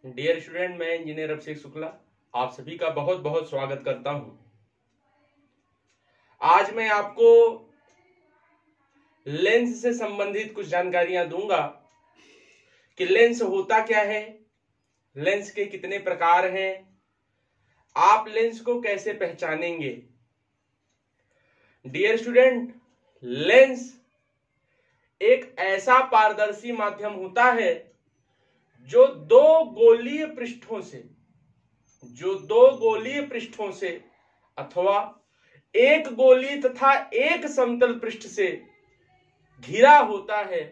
Dear student, मैं engineer अभिषेक शुक्ला आप सभी का बहुत बहुत स्वागत करता हूं। आज मैं आपको लेंस से संबंधित कुछ जानकारियां दूंगा कि लेंस होता क्या है, लेंस के कितने प्रकार हैं, आप लेंस को कैसे पहचानेंगे। डियर स्टूडेंट, लेंस एक ऐसा पारदर्शी माध्यम होता है जो दो गोलीय पृष्ठों से अथवा एक गोलीय तथा एक समतल पृष्ठ से घिरा होता है,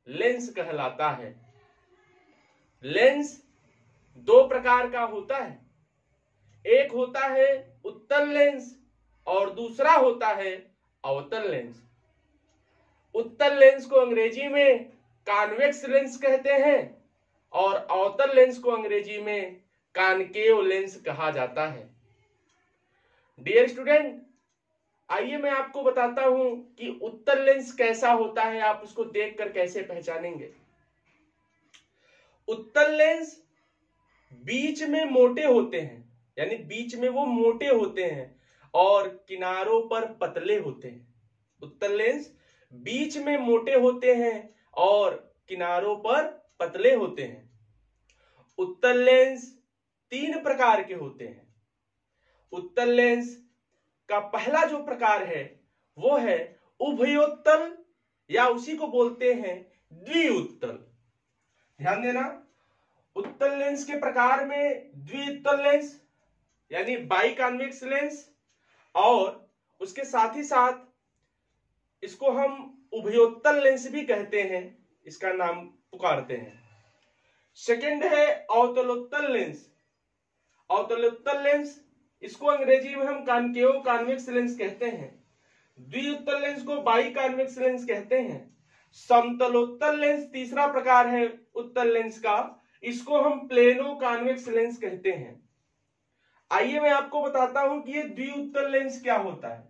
लेंस कहलाता है। लेंस दो प्रकार का होता है, एक होता है उत्तल लेंस और दूसरा होता है अवतल लेंस। उत्तल लेंस को अंग्रेजी में कॉन्वेक्स लेंस कहते हैं और अवतल लेंस को अंग्रेजी में कॉनकेव लेंस कहा जाता है। डियर स्टूडेंट, आइए मैं आपको बताता हूं कि उत्तल लेंस कैसा होता है, आप उसको देखकर कैसे पहचानेंगे। उत्तल लेंस बीच में मोटे होते हैं, यानी बीच में वो मोटे होते हैं और किनारों पर पतले होते हैं। उत्तल लेंस बीच में मोटे होते हैं और किनारों पर पतले होते हैं। उत्तल लेंस तीन प्रकार के होते हैं। उत्तल लेंस का पहला जो प्रकार है वो है उभयोत्तल, या उसी को बोलते हैं द्विउत्तल। ध्यान देना, उत्तल लेंस के प्रकार में द्विउत्तल लेंस यानी बाई कॉन्वेक्स लेंस, और उसके साथ ही साथ इसको हम उभयोत्तल लेंस भी कहते हैं, इसका नाम पुकारते हैं। सेकंड है अवतलोत्तल लेंस। अवतलोत्तल लेंस, इसको अंग्रेजी में हम कॉनकेव कॉन्वेक्स लेंस कहते हैं। द्विउत्तल लेंस को बाई कॉन्वेक्स लेंस कहते हैं। समतलोत्तल लेंस तीसरा प्रकार है उत्तल लेंस का, इसको हम प्लेनो कॉन्वेक्स लेंस कहते हैं। आइए मैं आपको बताता हूं कि ये द्विउत्तल लेंस क्या होता है।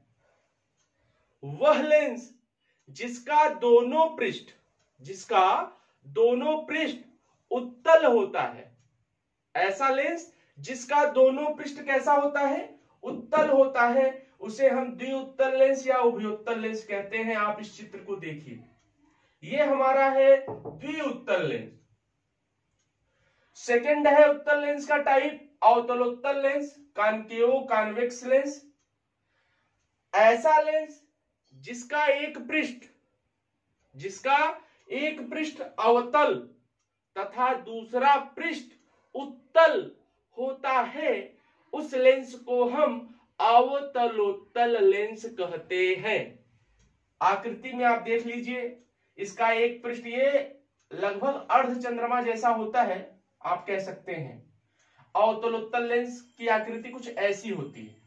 वह लेंस जिसका दोनों पृष्ठ उत्तल होता है, ऐसा लेंस जिसका दोनों पृष्ठ कैसा होता है, उत्तल होता है, उसे हम द्विउत्तल लेंस या उभयोत्तल लेंस कहते हैं। आप इस चित्र को देखिए, ये हमारा है द्विउत्तल लेंस। सेकंड है उत्तल लेंस का टाइप अवतलोत्तल लेंस, कॉनकेव कॉन्वेक्स लेंस। ऐसा लेंस जिसका एक पृष्ठ अवतल तथा दूसरा पृष्ठ उत्तल होता है, उस लेंस को हम अवतलोत्तल लेंस कहते हैं। आकृति में आप देख लीजिए, इसका एक पृष्ठ ये लगभग अर्धचंद्रमा जैसा होता है, आप कह सकते हैं। अवतलोत्तल लेंस की आकृति कुछ ऐसी होती है।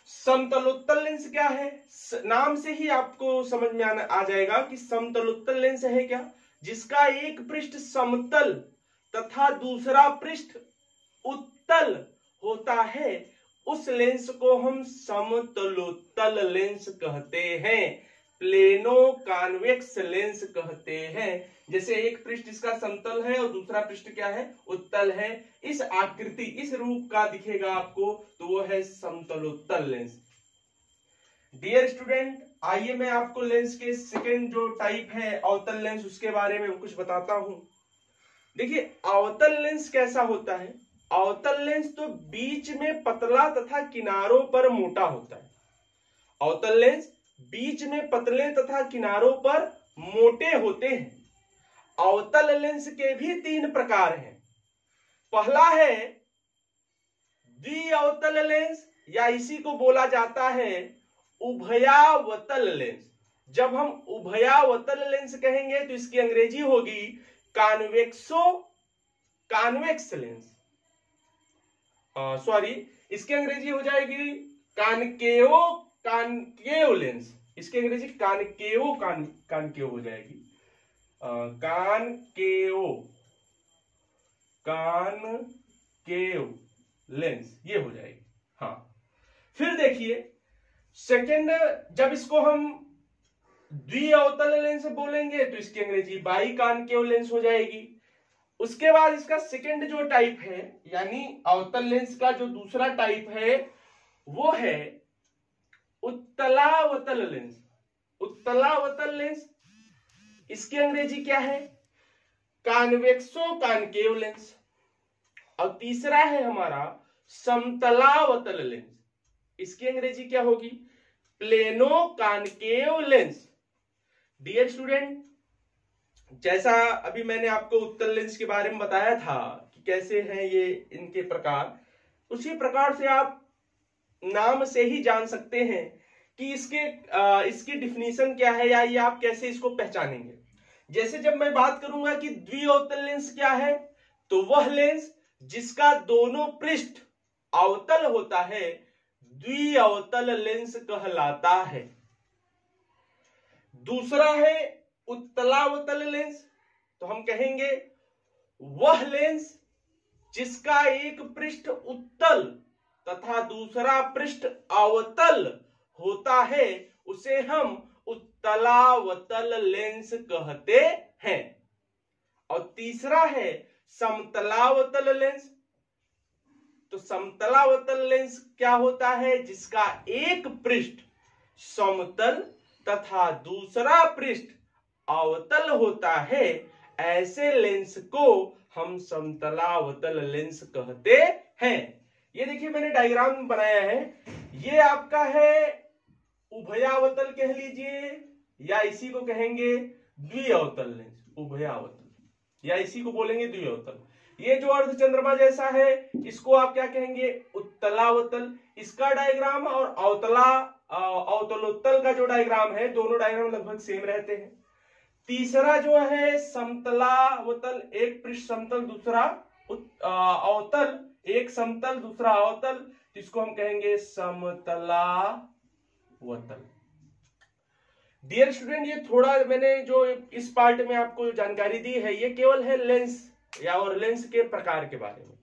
समतलोत्तल लेंस क्या है, नाम से ही आपको समझ में आ जाएगा कि समतलोत्तल लेंस है क्या, जिसका एक पृष्ठ समतल तथा दूसरा पृष्ठ उत्तल होता है, उस लेंस को हम समतलोत्तल लेंस कहते हैं, प्लेनो कॉन्वेक्स लेंस कहते हैं। जैसे एक पृष्ठ इसका समतल है और दूसरा पृष्ठ क्या है, उत्तल है, इस आकृति इस रूप का दिखेगा आपको, तो वो है समतलोत्तल लेंस। डियर स्टूडेंट, आइए मैं आपको लेंस के सेकंड जो टाइप है अवतल लेंस, उसके बारे में कुछ बताता हूं। देखिए, अवतल लेंस कैसा होता है। अवतल लेंस तो बीच में पतला तथा किनारों पर मोटा होता है। अवतल लेंस बीच में पतले तथा किनारों पर मोटे होते हैं। अवतल लेंस के भी तीन प्रकार हैं। पहला है द्विअवतल लेंस, या इसी को बोला जाता है उभयावतल लेंस। जब हम उभयावतल लेंस कहेंगे तो इसकी अंग्रेजी होगी कॉन्वेक्स लेंस। इसकी अंग्रेजी हो जाएगी कॉनकेव लेंस। इसकी अंग्रेजी कॉनकेव हो जाएगी, कॉनकेव लेंस ये हो जाएगी। हाँ, फिर देखिए सेकंड, जब इसको हम द्विअवतल लेंस बोलेंगे तो इसकी अंग्रेजी बाई कॉनकेव लेंस हो जाएगी। उसके बाद इसका सेकंड जो टाइप है यानी अवतल लेंस का जो दूसरा टाइप है वो है उत्तलावतल लेंस। उत्तलावतल लेंस इसकी अंग्रेजी क्या है? कॉन्वेक्सो कॉनकेव लेंस। और तीसरा है हमारा समतलावतल लेंस, इसकी अंग्रेजी क्या होगी? Plano concave lens. Dear student, जैसा अभी मैंने आपको उत्तल लेंस के बारे में बताया था कि कैसे हैं ये इनके प्रकार, उसी प्रकार से आप नाम से ही जान सकते हैं कि इसकी डिफिनीशन क्या है या ये आप कैसे इसको पहचानेंगे। जैसे जब मैं बात करूंगा कि द्विअवतल लेंस क्या है, तो वह लेंस जिसका दोनों पृष्ठ अवतल होता है द्विअवतल लेंस कहलाता है। दूसरा है उत्तलावतल लेंस, तो हम कहेंगे वह लेंस जिसका एक पृष्ठ उत्तल तथा दूसरा पृष्ठ अवतल होता है उसे हम उत्तलावतल लेंस कहते हैं। और तीसरा है समतलावतल लेंस। तो समतलावतल लेंस क्या होता है? जिसका एक पृष्ठ समतल तथा दूसरा पृष्ठ अवतल होता है, ऐसे लेंस को हम समतलावतल लेंस कहते हैं। ये देखिए मैंने डायग्राम बनाया है, ये आपका है उभयावतल कह लीजिए या इसी को कहेंगे द्विअवतल लेंस, उभयावतल या इसी को बोलेंगे द्विअवतल। ये जो अर्धचंद्रमा जैसा है इसको आप क्या कहेंगे? उत्तलावतल। इसका डायग्राम और अवतलोत्तल का जो डायग्राम है, दोनों डायग्राम लगभग सेम रहते हैं। तीसरा जो है समतलावतल, एक पृष्ठ समतल दूसरा अवतल, एक समतल दूसरा अवतल, जिसको हम कहेंगे समतलावतल। डियर स्टूडेंट, ये थोड़ा मैंने जो इस पार्ट में आपको जानकारी दी है ये केवल है लेंस या और लेंस के प्रकार के बारे में।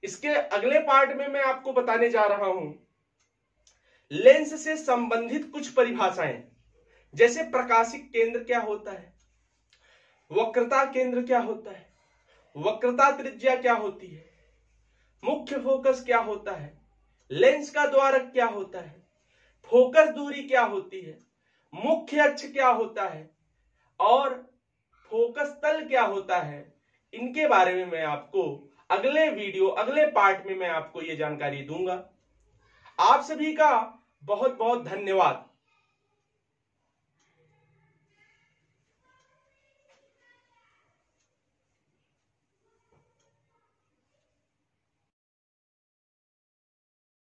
इसके अगले पार्ट में मैं आपको बताने जा रहा हूं लेंस से संबंधित कुछ परिभाषाएं, जैसे प्रकाशिक केंद्र क्या होता है, वक्रता केंद्र क्या होता है, वक्रता त्रिज्या क्या होती है, मुख्य फोकस क्या होता है, लेंस का द्वारक क्या होता है, फोकस दूरी क्या होती है, मुख्य अक्ष क्या होता है और फोकस तल क्या होता है। इनके बारे में मैं आपको अगले पार्ट में मैं आपको ये जानकारी दूंगा। आप सभी का बहुत बहुत धन्यवाद।